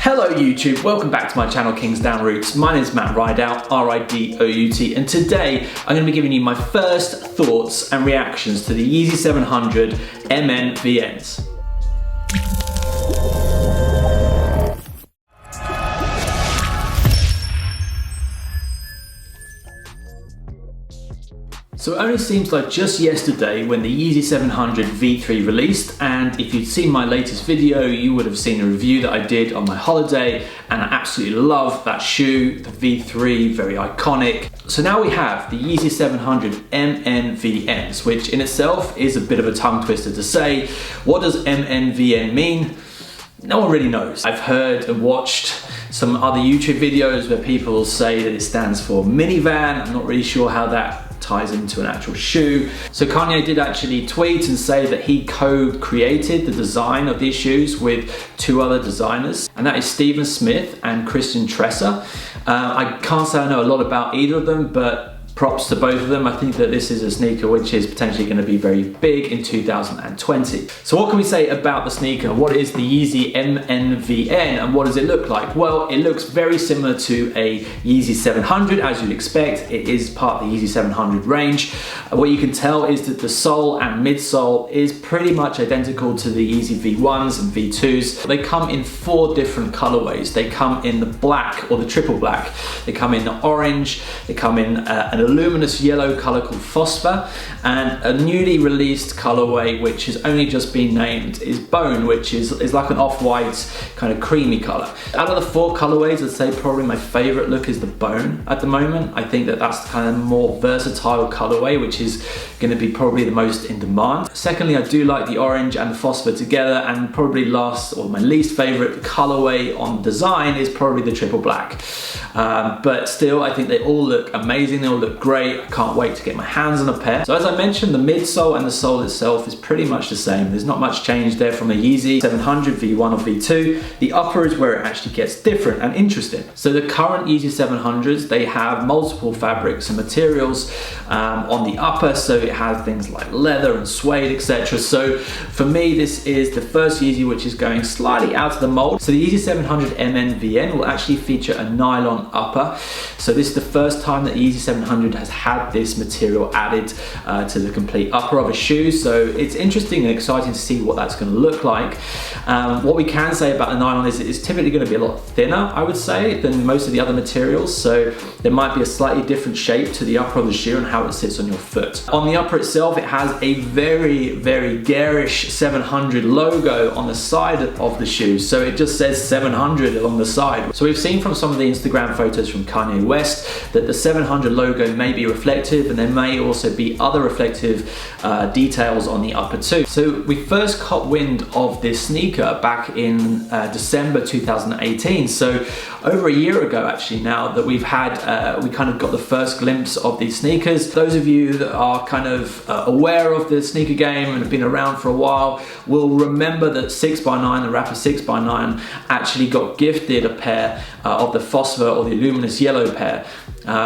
Hello YouTube, welcome back to my channel Kingsdown Roots. My name is Matt Ridout, R-I-D-O-U-T, and today I'm going to be giving you my first thoughts and reactions to the Yeezy 700 MNVNs. So it only seems like just yesterday when the Yeezy 700 V3 released, and if you'd seen my latest video, you would have seen a review that I did on my holiday, and I absolutely love that shoe, the V3, very iconic. So now we have the Yeezy 700 MNVNs, which in itself is a bit of a tongue twister to say. What does MNVN mean? No one really knows. I've heard and watched some other YouTube videos where people say that it stands for minivan. I'm not really sure how that ties into an actual shoe. So Kanye did actually tweet and say that he co-created the design of these shoes with two other designers, and that is Stephen Smith and Christian Tresser. I can't say I know a lot about either of them, but props to both of them. I think that this is a sneaker which is potentially going to be very big in 2020. So what can we say about the sneaker? What is the Yeezy MNVN and what does it look like? Well, it looks very similar to a Yeezy 700 as you'd expect. It is part of the Yeezy 700 range. What you can tell is that the sole and midsole is pretty much identical to the Yeezy V1s and V2s. They come in 4 different colorways. They come in the black or the triple black. They come in the orange. They come in an luminous yellow color called Phosphor, and a newly released colorway which has only just been named is Bone, which is like an off-white kind of creamy color. Out of the 4 colorways, I'd say probably my favorite look is the Bone at the moment. I think that that's the kind of more versatile colorway which is going to be probably the most in demand. Secondly, I do like the orange and the Phosphor together, and probably last, or my least favorite colorway on design is probably the triple black. But still, I think they all look amazing. They all look great. I can't wait to get my hands on a pair. So as I mentioned, the midsole and the sole itself is pretty much the same. There's not much change there from the Yeezy 700 V1 or V2. The upper is where it actually gets different and interesting. So the current Yeezy 700s, they have multiple fabrics and materials on the upper. So it has things like leather and suede, etc. So for me, this is the first Yeezy which is going slightly out of the mold. So the Yeezy 700 MNVN will actually feature a nylon upper. So this is the first time that the Yeezy 700 has had this material added to the complete upper of a shoe. So it's interesting and exciting to see what that's going to look like. What we can say about the nylon is it's typically going to be a lot thinner, I would say, than most of the other materials. So there might be a slightly different shape to the upper of the shoe and how it sits on your foot. On the upper itself, it has a very, very garish 700 logo on the side of the shoe. So it just says 700 along the side. So we've seen from some of the Instagram photos from Kanye West that the 700 logo may be reflective, and there may also be other reflective details on the upper too. So we first caught wind of this sneaker back in December 2018. So over a year ago actually now that we've had, we kind of got the first glimpse of these sneakers. Those of you that are kind of aware of the sneaker game and have been around for a while will remember that 6ix9ine, the rapper 6ix9ine, actually got gifted a pair of the Phosphor or the luminous yellow pair,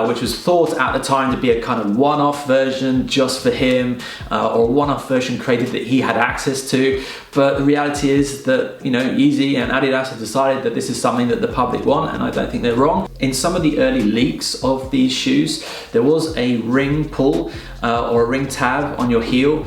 which was thought at the time to be a kind of one-off version just for him, or a one-off version created that he had access to. But the reality is that, you know, Yeezy and Adidas have decided that this is something that the public want, and I don't think they're wrong. In some of the early leaks of these shoes, there was a ring pull or a ring tab on your heel.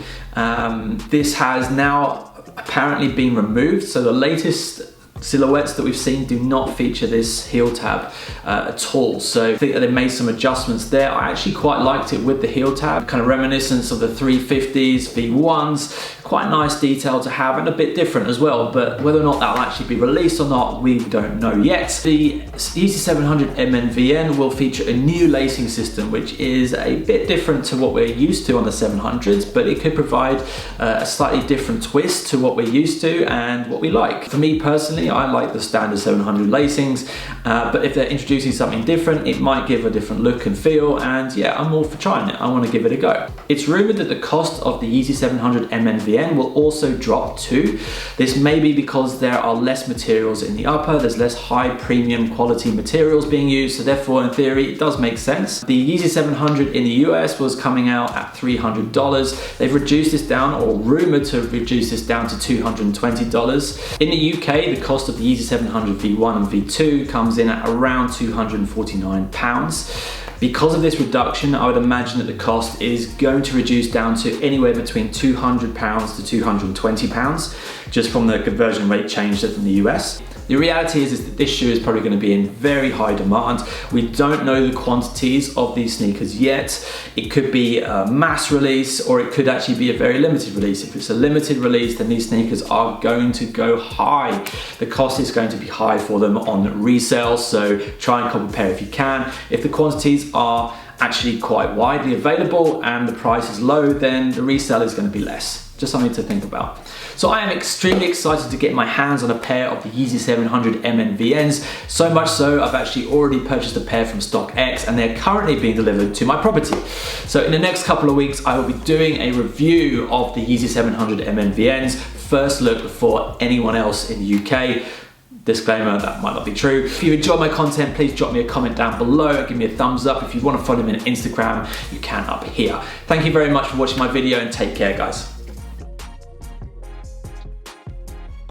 This has now apparently been removed, so the latest silhouettes that we've seen do not feature this heel tab at all. So I think that they made some adjustments there. I actually quite liked it with the heel tab, kind of reminiscence of the 350s, V1s. Quite nice detail to have and a bit different as well, but whether or not that'll actually be released or not, we don't know yet. The Yeezy 700 MNVN will feature a new lacing system, which is a bit different to what we're used to on the 700s, but it could provide a slightly different twist to what we're used to and what we like. For me personally, I like the standard 700 lacings, but if they're introducing something different, it might give a different look and feel, and yeah, I'm all for trying it. I want to give it a go. It's rumored that the cost of the Yeezy 700 MNVN will also drop too. This may be because there are less materials in the upper, there's less high premium quality materials being used, so therefore in theory it does make sense. The Yeezy 700 in the US was coming out at $300. They've reduced this down, or rumored to reduce this down to $220. In the UK, the cost cost of the Yeezy 700 V1 and V2 comes in at around £249. Because of this reduction, I would imagine that the cost is going to reduce down to anywhere between £200 to £220, just from the conversion rate change in the US. The reality is that this shoe is probably going to be in very high demand. We don't know the quantities of these sneakers yet. It could be a mass release, or it could actually be a very limited release. If it's a limited release, then these sneakers are going to go high. The cost is going to be high for them on resale, so try and cop a pair if you can. If the quantities are actually quite widely available and the price is low, then the resale is going to be less. Just something to think about. So I am extremely excited to get my hands on a pair of the Yeezy 700 MNVNs, so much so I've actually already purchased a pair from StockX and they're currently being delivered to my property. So in the next couple of weeks I will be doing a review of the Yeezy 700 MNVNs, first look before anyone else in the UK. Disclaimer, that might not be true. If you enjoy my content, please drop me a comment down below, give me a thumbs up. If you want to follow me on Instagram, you can up here. Thank you very much for watching my video and take care, guys.